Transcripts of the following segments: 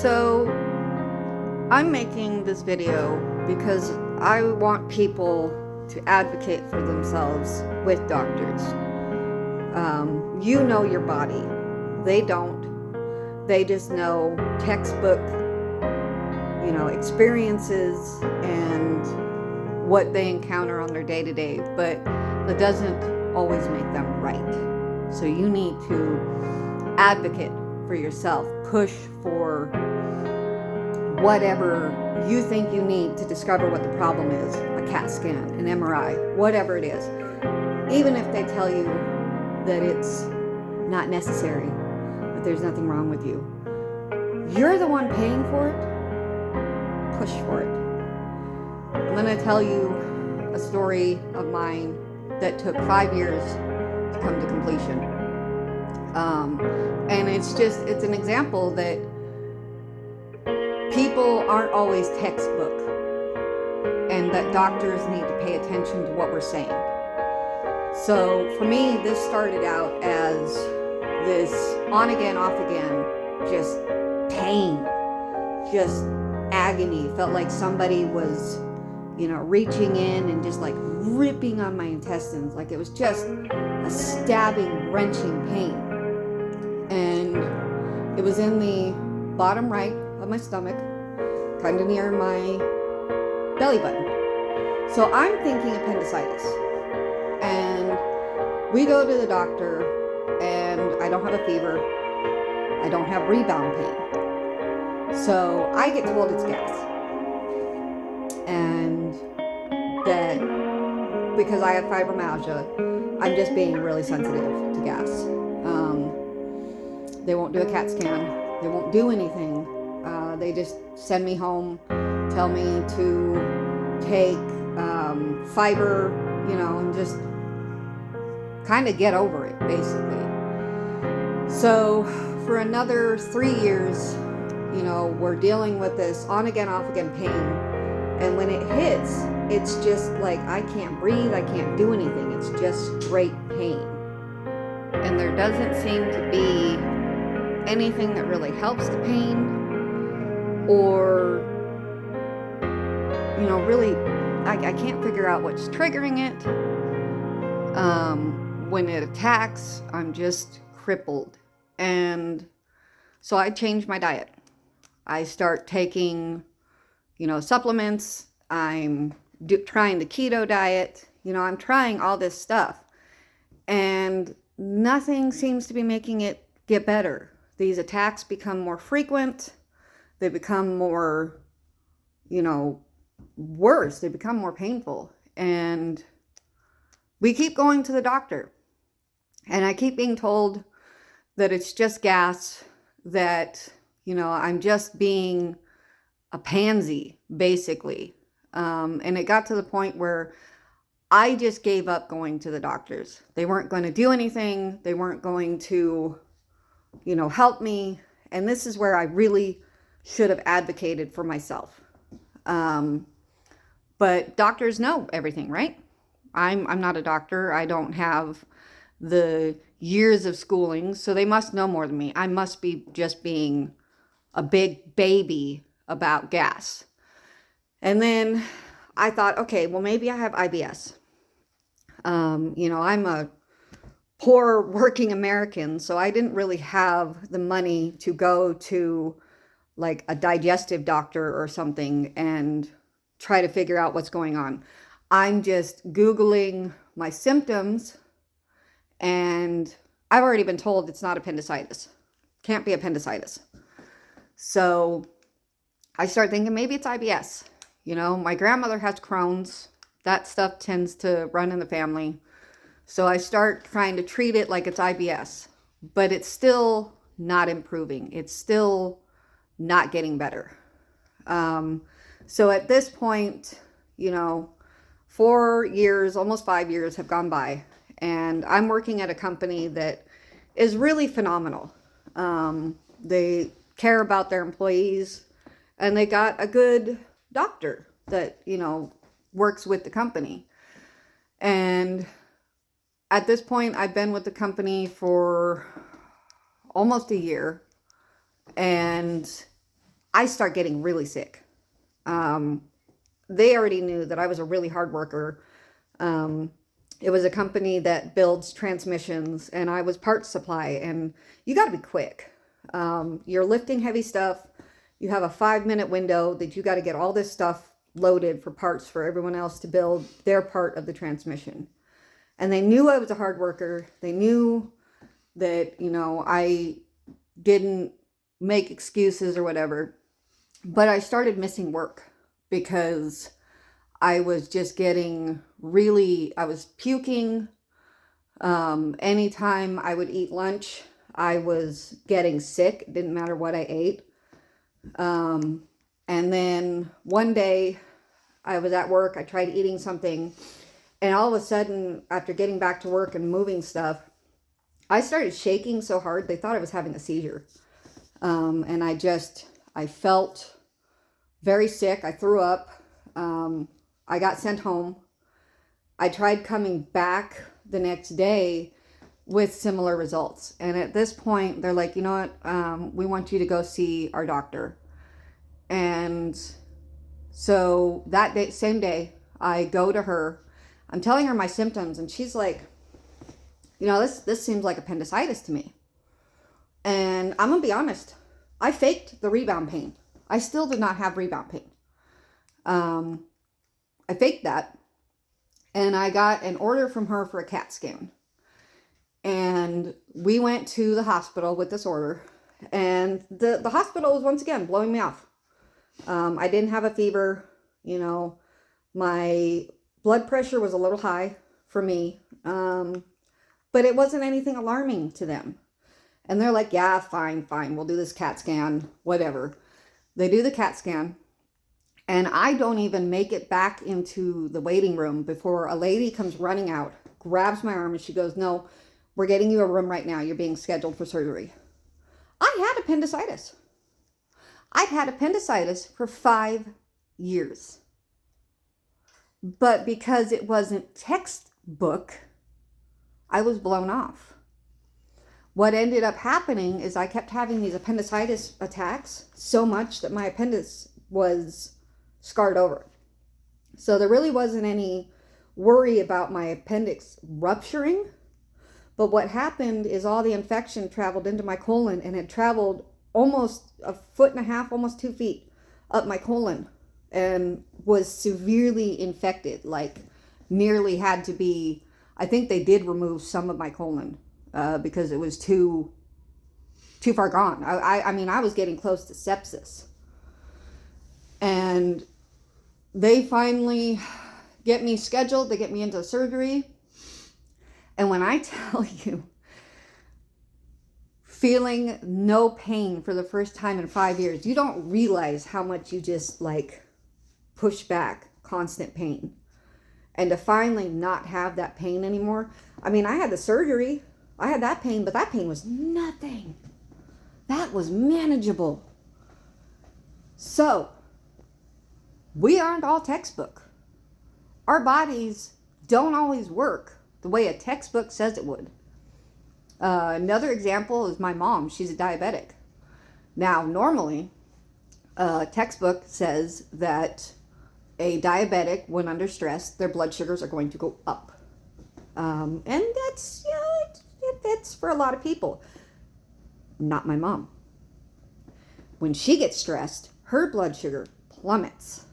So I'm making this video because I want people to advocate for themselves with doctors. You know your body. They don't. They just know textbook, experiences and what they encounter on their day-to-day, but that doesn't always make them right. So you need to advocate for yourself, push for whatever you think you need to discover what the problem is, a CAT scan, an MRI, whatever it is. Even if they tell you that it's not necessary, that there's nothing wrong with you, you're the one paying for it. Push for it. I'm going to tell you a story of mine that took 5 years to come to completion. And it's an example that people aren't always textbook, and that doctors need to pay attention to what we're saying. So for me, this started out as this on again, off again, just pain, just agony. Felt like somebody was, reaching in and just like ripping on my intestines. Like it was just a stabbing, wrenching pain. And it was in the bottom right of my stomach, kind of near my belly button. So I'm thinking appendicitis. And we go to the doctor, and I don't have a fever. I don't have rebound pain. So I get told it's gas. And that because I have fibromyalgia, I'm just being really sensitive to gas. They won't do a CAT scan. They won't do anything. They just send me home, tell me to take fiber, and just kind of get over it, basically. So for another 3 years, we're dealing with this on again, off again pain. And when it hits, it's just like I can't breathe, I can't do anything. It's just straight pain. And there doesn't seem to be anything that really helps the pain, or really I can't figure out what's triggering it. When it attacks, I'm just crippled. And so I changed my diet. I start taking supplements. I'm trying the keto diet. I'm trying all this stuff, and nothing seems to be making it get better. These attacks become more frequent. They become more, worse. They become more painful. And we keep going to the doctor. And I keep being told that it's just gas, that, I'm just being a pansy, basically. And it got to the point where I just gave up going to the doctors. They weren't going to do anything. They weren't going to, help me. And this is where I really should have advocated for myself. But doctors know everything, right? I'm not a doctor. I don't have the years of schooling, so they must know more than me. I must be just being a big baby about gas. And then I thought, okay, well, maybe I have IBS. I'm a poor working American, so I didn't really have the money to go to like a digestive doctor or something and try to figure out what's going on. I'm just Googling my symptoms, and I've already been told it's not appendicitis. Can't be appendicitis. So I start thinking maybe it's IBS. My grandmother has Crohn's. That stuff tends to run in the family. So I start trying to treat it like it's IBS, but it's still not improving. It's still not getting better. So at this point, 4 years, almost 5 years have gone by, and I'm working at a company that is really phenomenal. They care about their employees, and they got a good doctor that, works with the company. And at this point, I've been with the company for almost a year, and I start getting really sick. They already knew that I was a really hard worker. It was a company that builds transmissions, and I was parts supply, and you got to be quick. You're lifting heavy stuff. You have a 5-minute window that you got to get all this stuff loaded for parts for everyone else to build their part of the transmission. And they knew I was a hard worker. They knew that, I didn't make excuses or whatever. But I started missing work because I was just getting I was puking. Anytime I would eat lunch, I was getting sick. It didn't matter what I ate. And then one day I was at work, I tried eating something, and all of a sudden, after getting back to work and moving stuff, I started shaking so hard, they thought I was having a seizure. And I felt very sick. I threw up. I got sent home. I tried coming back the next day with similar results. And at this point, they're like, you know what? We want you to go see our doctor. And so that day, same day, I go to her. I'm telling her my symptoms, and she's like, this seems like appendicitis to me. And I'm going to be honest. I faked the rebound pain. I still did not have rebound pain. I faked that. And I got an order from her for a CAT scan. And we went to the hospital with this order. And the hospital was once again blowing me off. I didn't have a fever. My blood pressure was a little high for me. But it wasn't anything alarming to them. And they're like, yeah, fine. We'll do this CAT scan, whatever. They do the CAT scan. And I don't even make it back into the waiting room before a lady comes running out, grabs my arm, and she goes, no, we're getting you a room right now. You're being scheduled for surgery. I had appendicitis. I'd had appendicitis for 5 years. But because it wasn't textbook, I was blown off. What ended up happening is I kept having these appendicitis attacks so much that my appendix was scarred over. So there really wasn't any worry about my appendix rupturing. But what happened is all the infection traveled into my colon and had traveled almost 1.5 feet, almost 2 feet up my colon, and was severely infected, like nearly had to be, I think they did remove some of my colon because it was too far gone. I mean, I was getting close to sepsis. And they finally get me scheduled. They get me into surgery. And when I tell you, feeling no pain for the first time in 5 years, you don't realize how much you just push back constant pain. And to finally not have that pain anymore. I mean, I had the surgery. I had that pain, but that pain was nothing. That was manageable. So, we aren't all textbook. Our bodies don't always work the way a textbook says it would. Another example is my mom. She's a diabetic. Now, normally, a textbook says that a diabetic, when under stress, their blood sugars are going to go up. And that's, it fits for a lot of people. Not my mom. When she gets stressed, her blood sugar plummets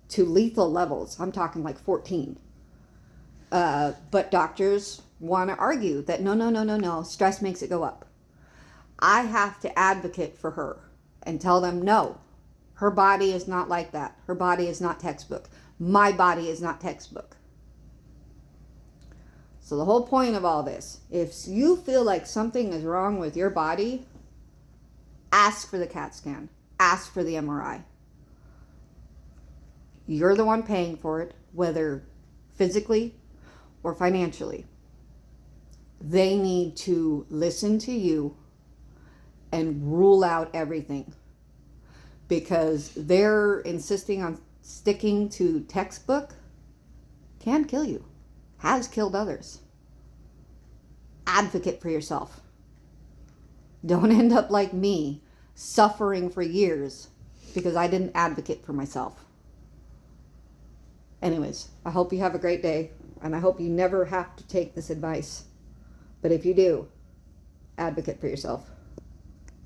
to lethal levels. I'm talking like 14. But doctors want to argue that no, stress makes it go up. I have to advocate for her and tell them, no, her body is not like that. Her body is not textbook. My body is not textbook. So the whole point of all this, if you feel like something is wrong with your body, ask for the CAT scan. Ask for the MRI. You're the one paying for it, whether physically or financially. They need to listen to you and rule out everything, because they're insisting on sticking to textbook can kill you, has killed others. Advocate for yourself. Don't end up like me, suffering for years because I didn't advocate for myself. Anyways, I hope you have a great day, and I hope you never have to take this advice. But if you do, advocate for yourself.